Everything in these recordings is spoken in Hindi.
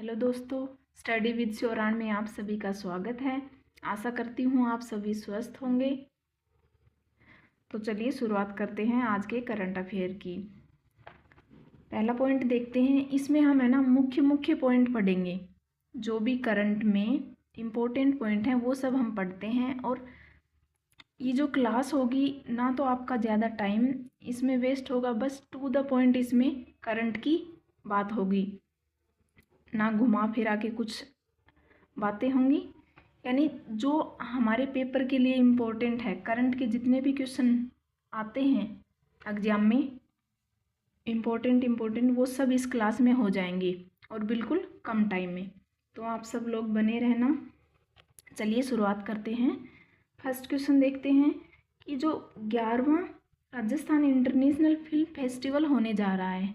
हेलो दोस्तों, स्टडी विद श्योरान में आप सभी का स्वागत है। आशा करती हूँ आप सभी स्वस्थ होंगे। तो चलिए शुरुआत करते हैं आज के करंट अफेयर की। पहला पॉइंट देखते हैं। इसमें हम मुख्य पॉइंट पढ़ेंगे। जो भी करंट में इम्पोर्टेंट पॉइंट हैं वो सब हम पढ़ते हैं। और ये जो क्लास होगी ना तो आपका ज़्यादा टाइम इसमें वेस्ट होगा, बस टू द पॉइंट इसमें करंट की बात होगी, ना घुमा फिरा के कुछ बातें होंगी। यानी जो हमारे पेपर के लिए इम्पोर्टेंट है, करंट के जितने भी क्वेश्चन आते हैं एग्जाम में इम्पोर्टेंट वो सब इस क्लास में हो जाएंगे और बिल्कुल कम टाइम में। तो आप सब लोग बने रहना। चलिए शुरुआत करते हैं। फर्स्ट क्वेश्चन देखते हैं कि जो 11वां राजस्थान इंटरनेशनल फिल्म फेस्टिवल होने जा रहा है,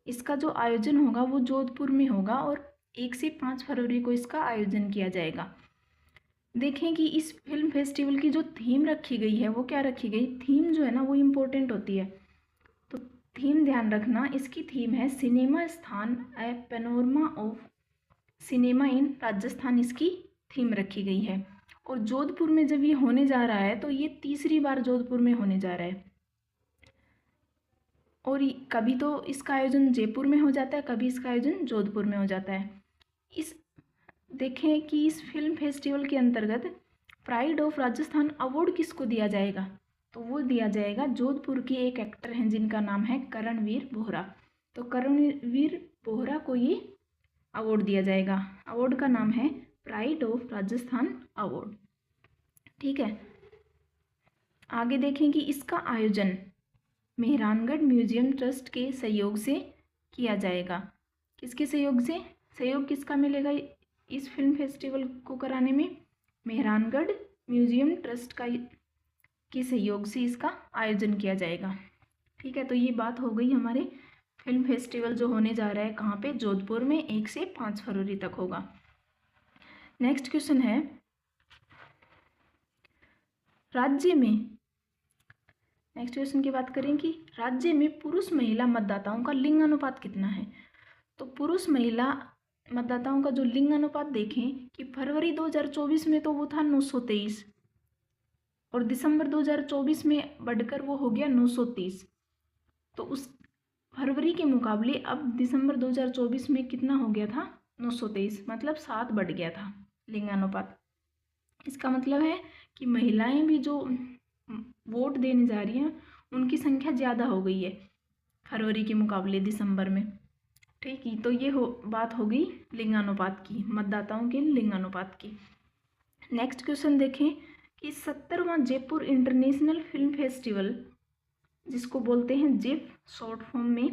इसका जो आयोजन होगा वो जोधपुर में होगा और 1 से 5 फरवरी को इसका आयोजन किया जाएगा। देखें कि इस फिल्म फेस्टिवल की जो थीम रखी गई है वो क्या रखी गई। थीम जो है ना वो इम्पोर्टेंट होती है, तो थीम ध्यान रखना। इसकी थीम है cinema sthan, a panorama of cinema in Rajasthan, इसकी थीम रखी गई है। और जोधपुर में जब ये होने जा रहा है तो ये तीसरी बार जोधपुर में होने जा रहा है। और कभी तो इसका आयोजन जयपुर में हो जाता है, कभी इसका आयोजन जोधपुर में हो जाता है। इस देखें कि इस फिल्म फेस्टिवल के अंतर्गत प्राइड ऑफ राजस्थान अवार्ड किसको दिया जाएगा, तो वो दिया जाएगा जोधपुर के एक एक्टर हैं जिनका नाम है करणवीर बोहरा। तो करणवीर बोहरा को ये अवार्ड दिया जाएगा। अवार्ड का नाम है प्राइड ऑफ राजस्थान अवार्ड। ठीक है, आगे देखें कि इसका आयोजन मेहरानगढ़ म्यूजियम ट्रस्ट के सहयोग से किया जाएगा। किसके सहयोग से? सहयोग किसका मिलेगा इस फिल्म फेस्टिवल को कराने में? मेहरानगढ़ म्यूजियम ट्रस्ट का के सहयोग से इसका आयोजन किया जाएगा। ठीक है, तो ये बात हो गई हमारे फिल्म फेस्टिवल जो होने जा रहा है कहाँ पे? जोधपुर में 1 से 5 फरवरी तक होगा। नेक्स्ट क्वेश्चन है, राज्य में नेक्स्ट क्वेश्चन की बात करें कि राज्य में पुरुष महिला मतदाताओं का लिंग अनुपात कितना है। तो पुरुष महिला मतदाताओं का जो लिंग अनुपात देखें कि फरवरी 2024 में तो वो था 923 और दिसंबर 2024 में बढ़कर वो हो गया 930। तो उस फरवरी के मुकाबले अब दिसंबर 2024 में कितना हो गया था? 923, मतलब 7 बढ़ गया था लिंग अनुपात। इसका मतलब है कि महिलाएं भी जो वोट देने जा रही हैं उनकी संख्या ज़्यादा हो गई है फरवरी के मुकाबले दिसंबर में। ठीक है, तो ये बात हो गई लिंगानुपात की, मतदाताओं के लिंगानुपात की। नेक्स्ट क्वेश्चन देखें कि 70वां जयपुर इंटरनेशनल फिल्म फेस्टिवल, जिसको बोलते हैं जिफ शॉर्ट फॉर्म में,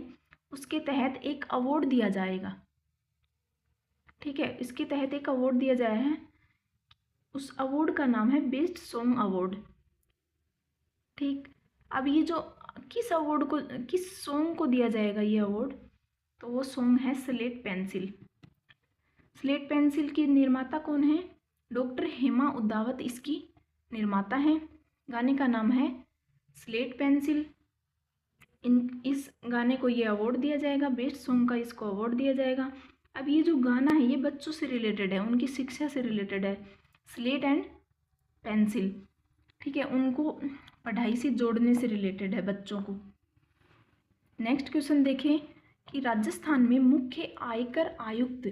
उसके तहत एक अवार्ड दिया जाएगा। ठीक है, इसके तहत एक अवार्ड दिया जाया है। उस अवार्ड का नाम है बेस्ट सॉन्ग अवार्ड। ठीक, अब ये जो किस सॉन्ग को दिया जाएगा ये अवार्ड, तो वो सॉन्ग है स्लेट पेंसिल। स्लेट पेंसिल की निर्माता कौन है? डॉक्टर हेमा उद्दावत इसकी निर्माता हैं। गाने का नाम है स्लेट पेंसिल। इस गाने को ये अवार्ड दिया जाएगा, बेस्ट सॉन्ग का इसको अवार्ड दिया जाएगा। अब ये जो गाना है ये बच्चों से रिलेटेड है, उनकी शिक्षा से रिलेटेड है, स्लेट एंड पेंसिल। ठीक है, उनको पढ़ाई से जोड़ने से रिलेटेड है बच्चों को। नेक्स्ट क्वेश्चन देखें कि राजस्थान में मुख्य आयकर आयुक्त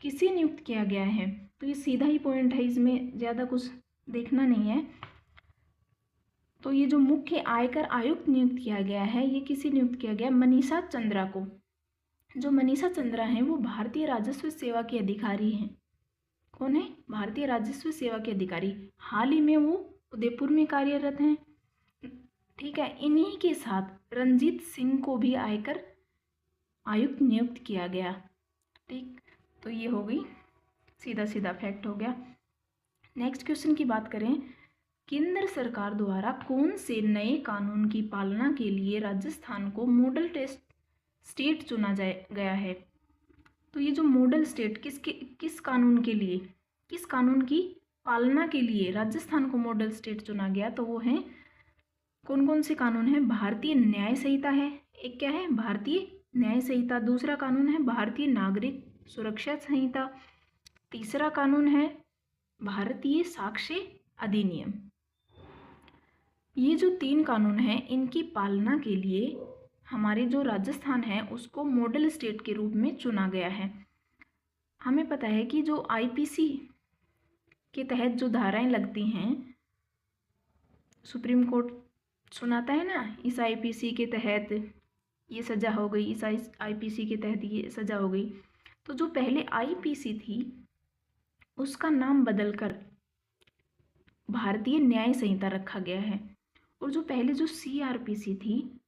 किसे नियुक्त किया गया है। तो ये सीधा ही पॉइंट है, इसमें ज़्यादा कुछ देखना नहीं है। तो ये जो मुख्य आयकर आयुक्त नियुक्त किया गया है ये किसे नियुक्त किया गया? मनीषा चंद्रा को। जो मनीषा चंद्रा हैं वो भारतीय राजस्व सेवा के अधिकारी हैं। कौन है? भारतीय राजस्व सेवा के अधिकारी। हाल ही में वो उदयपुर में कार्यरत हैं। ठीक है, इन्हीं के साथ रंजीत सिंह को भी आयकर आयुक्त नियुक्त किया गया। ठीक, तो ये हो गई सीधा सीधा फैक्ट हो गया। नेक्स्ट क्वेश्चन की बात करें, केंद्र सरकार द्वारा कौन से नए कानून की पालना के लिए राजस्थान को मॉडल टेस्ट स्टेट चुना गया है। तो ये जो मॉडल स्टेट किस कानून के लिए, किस कानून की पालना के लिए राजस्थान को मॉडल स्टेट चुना गया, तो वो है कौन कौन से कानून है? भारतीय न्याय संहिता है, एक क्या है? भारतीय न्याय संहिता। दूसरा कानून है भारतीय नागरिक सुरक्षा संहिता। तीसरा कानून है भारतीय साक्ष्य अधिनियम। ये जो 3 कानून हैं, इनकी पालना के लिए हमारे जो राजस्थान है उसको मॉडल स्टेट के रूप में चुना गया है। हमें पता है कि जो आईपीसी के तहत जो धाराएं लगती हैं, सुप्रीम कोर्ट सुनाता है ना, इस आईपीसी के तहत ये सज़ा हो गई, इस आईपीसी के तहत ये सज़ा हो गई। तो जो पहले आईपीसी थी उसका नाम बदलकर भारतीय न्याय संहिता रखा गया है, और जो पहले जो सीआरपीसी थी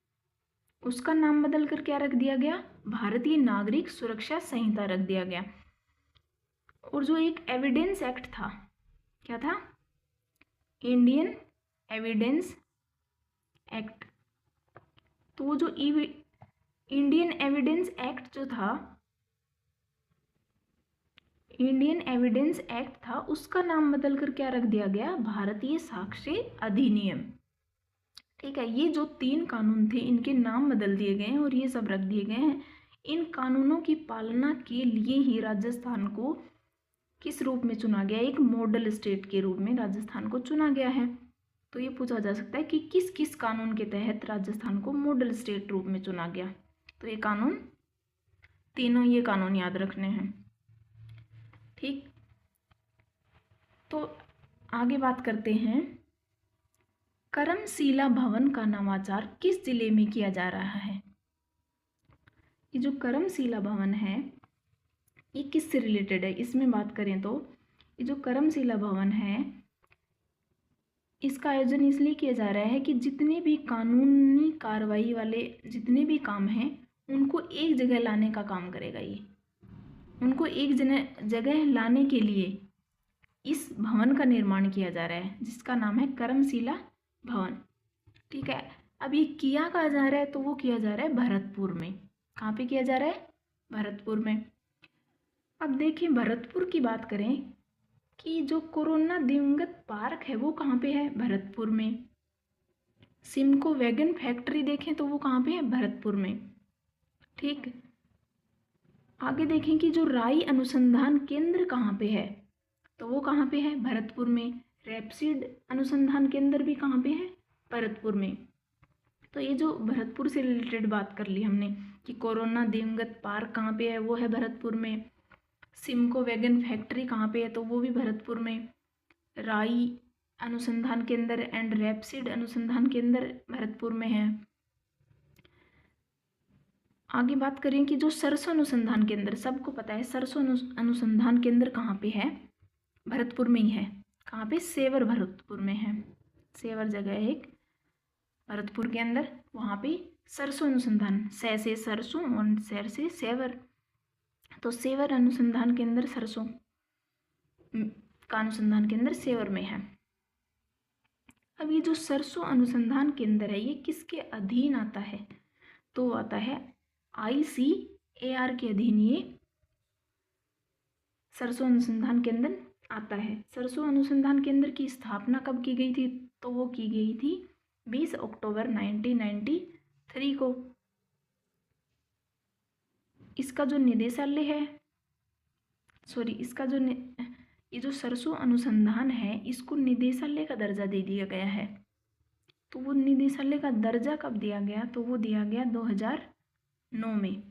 उसका नाम बदलकर क्या रख दिया गया, भारतीय नागरिक सुरक्षा संहिता रख दिया गया। और जो एक एविडेंस एक्ट था, क्या था, इंडियन एविडेंस एक्ट। तो वो जो इंडियन एविडेंस एक्ट जो था, इंडियन एविडेंस एक्ट था, उसका नाम बदलकर क्या रख दिया गया, भारतीय साक्ष्य अधिनियम। ठीक है, ये जो 3 कानून थे इनके नाम बदल दिए गए हैं और ये सब रख दिए गए हैं। इन कानूनों की पालना के लिए ही राजस्थान को किस रूप में चुना गया, एक मॉडल स्टेट के रूप में राजस्थान को चुना गया है। तो ये पूछा जा सकता है कि किस किस कानून के तहत राजस्थान को मॉडल स्टेट रूप में चुना गया। तो ये कानून, तीनों ये कानून याद रखने हैं। ठीक, तो आगे बात करते हैं, करमशिला भवन का नवाचार किस जिले में किया जा रहा है। ये जो करमशिला भवन है ये किससे रिलेटेड है, इसमें बात करें तो ये जो करमशिला भवन है इसका आयोजन इसलिए किया जा रहा है कि जितने भी कानूनी कार्रवाई वाले जितने भी काम हैं उनको एक जगह लाने का काम करेगा। ये उनको एक जगह लाने के लिए इस भवन का निर्माण किया जा रहा है जिसका नाम है करमशिला भवन। ठीक है, अब ये किया कहाँ जा रहा है, तो वो किया जा रहा है भरतपुर में। कहाँ पे किया जा रहा है, भरतपुर में। अब देखिए भरतपुर की बात करें कि जो कोरोना दिवंगत पार्क है वो कहाँ पे है, भरतपुर में। सिमको वैगन फैक्ट्री देखें तो वो कहाँ पे है, भरतपुर में। ठीक, आगे देखें कि जो राई अनुसंधान केंद्र कहाँ पे है, तो वो कहाँ पे है, भरतपुर में। रैपसीड अनुसंधान केंद्र भी कहाँ पे है, भरतपुर में। तो ये जो भरतपुर से रिलेटेड बात कर ली हमने कि कोरोना दिवंगत पार्क कहाँ पे है, वो है भरतपुर में। सिमको वैगन फैक्ट्री कहाँ पे है, तो वो भी भरतपुर में। राई अनुसंधान केंद्र एंड रैपसीड अनुसंधान केंद्र भरतपुर में है। आगे बात करें कि जो सरसों अनुसंधान केंद्र, सबको पता है सरसों अनुसंधान केंद्र कहाँ पे है, भरतपुर में ही है। कहाँ पे, सेवर भरतपुर में है। सेवर जगह है एक भरतपुर के अंदर, वहाँ पे सरसों अनुसंधान, सै से सरसों और सैर से सेवर, तो सेवर अनुसंधान केंद्र सरसों का अनुसंधान केंद्र सेवर में है। अब ये जो सरसों अनुसंधान केंद्र है ये किसके अधीन आता है, तो आता है ICAR के अधीन ये सरसों अनुसंधान केंद्र आता है। सरसों अनुसंधान केंद्र की स्थापना कब की गई थी, तो वो की गई थी 20 अक्टूबर 1993 को। इसका जो निदेशालय है, इसका जो ये जो सरसों अनुसंधान है इसको निदेशालय का दर्जा दे दिया गया है। तो वो निदेशालय का दर्जा कब दिया गया, तो वो दिया गया 2009 में।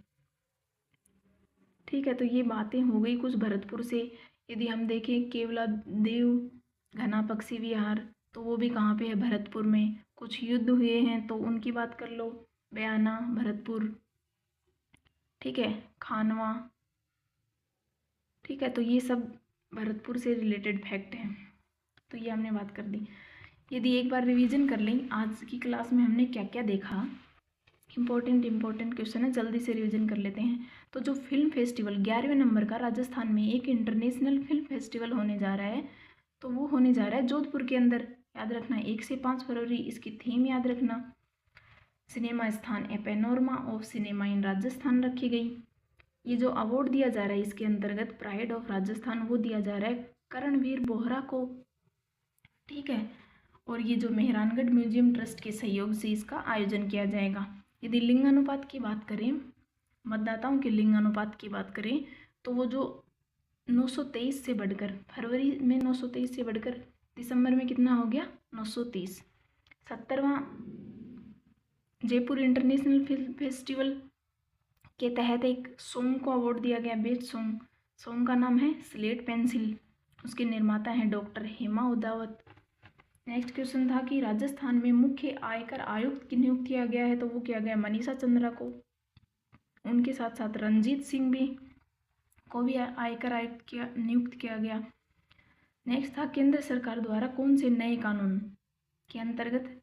ठीक है, तो ये बातें हो गई कुछ भरतपुर से। यदि हम देखें केवला देव घना पक्षी विहार, तो वो भी कहाँ पे है, भरतपुर में। कुछ युद्ध हुए हैं तो उनकी बात कर लो, बयाना भरतपुर, ठीक है, खानवा, ठीक है, तो ये सब भरतपुर से रिलेटेड फैक्ट हैं। तो ये हमने बात कर दी। यदि एक बार रिवीजन कर लें आज की क्लास में हमने क्या क्या देखा, इम्पोर्टेंट क्वेश्चन है, जल्दी से रिवीजन कर लेते हैं। तो जो फिल्म फेस्टिवल 11वें नंबर का राजस्थान में एक इंटरनेशनल फिल्म फेस्टिवल होने जा रहा है, तो वो होने जा रहा है जोधपुर के अंदर। याद रखना 1 से 5 फरवरी, इसकी थीम याद रखना, cinema sthan a panorama of cinema in Rajasthan रखी गई। ये जो अवार्ड दिया जा रहा है इसके अंतर्गत प्राइड ऑफ राजस्थान, वो दिया जा रहा है करणवीर बोहरा को। ठीक है, और ये जो मेहरानगढ़ म्यूजियम ट्रस्ट के सहयोग से इसका आयोजन किया जाएगा। यदि लिंगानुपात की बात करें, मतदाताओं के लिंगानुपात की बात करें, तो वो जो 923 से बढ़कर, फरवरी में 923 से बढ़कर दिसंबर में कितना हो गया, 930। 70वां जयपुर इंटरनेशनल फिल्म फेस्टिवल के तहत एक सॉन्ग को अवार्ड दिया गया, बेस्ट सॉन्ग। सॉन्ग का नाम है स्लेट पेंसिल, उसके निर्माता हैं doctor Hema Udawat. Next question था कि राजस्थान में मुख्य आयकर आयुक्त की नियुक्त किया गया है, तो वो किया गया मनीषा चंद्रा को। उनके साथ साथ रंजीत सिंह भी को भी आयकर आयुक्त नियुक्त किया गया। नेक्स्ट था केंद्र सरकार द्वारा कौन से नए कानून के अंतर्गत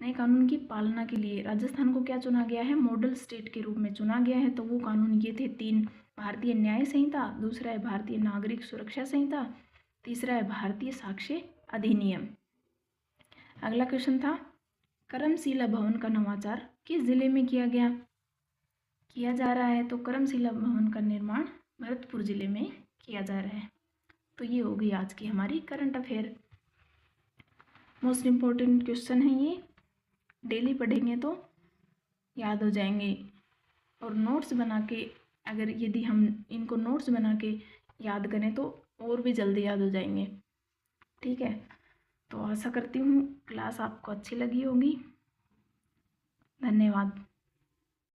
नए कानून की पालना के लिए राजस्थान को क्या चुना गया है, मॉडल स्टेट के रूप में चुना गया है। तो वो कानून ये थे 3, भारतीय न्याय संहिता, दूसरा है भारतीय नागरिक सुरक्षा संहिता, तीसरा है भारतीय साक्ष्य अधिनियम। अगला क्वेश्चन था करमशिला भवन का नवाचार किस जिले में किया जा रहा है, तो करमशिला भवन का निर्माण भरतपुर जिले में किया जा रहा है। तो ये हो गई आज की हमारी current affair. Most important question है ये, डेली पढ़ेंगे तो याद हो जाएंगे, और नोट्स बना के अगर यदि हम इनको नोट्स बना के याद करें तो और भी जल्दी याद हो जाएंगे। ठीक है, तो आशा करती हूँ क्लास आपको अच्छी लगी होगी। धन्यवाद।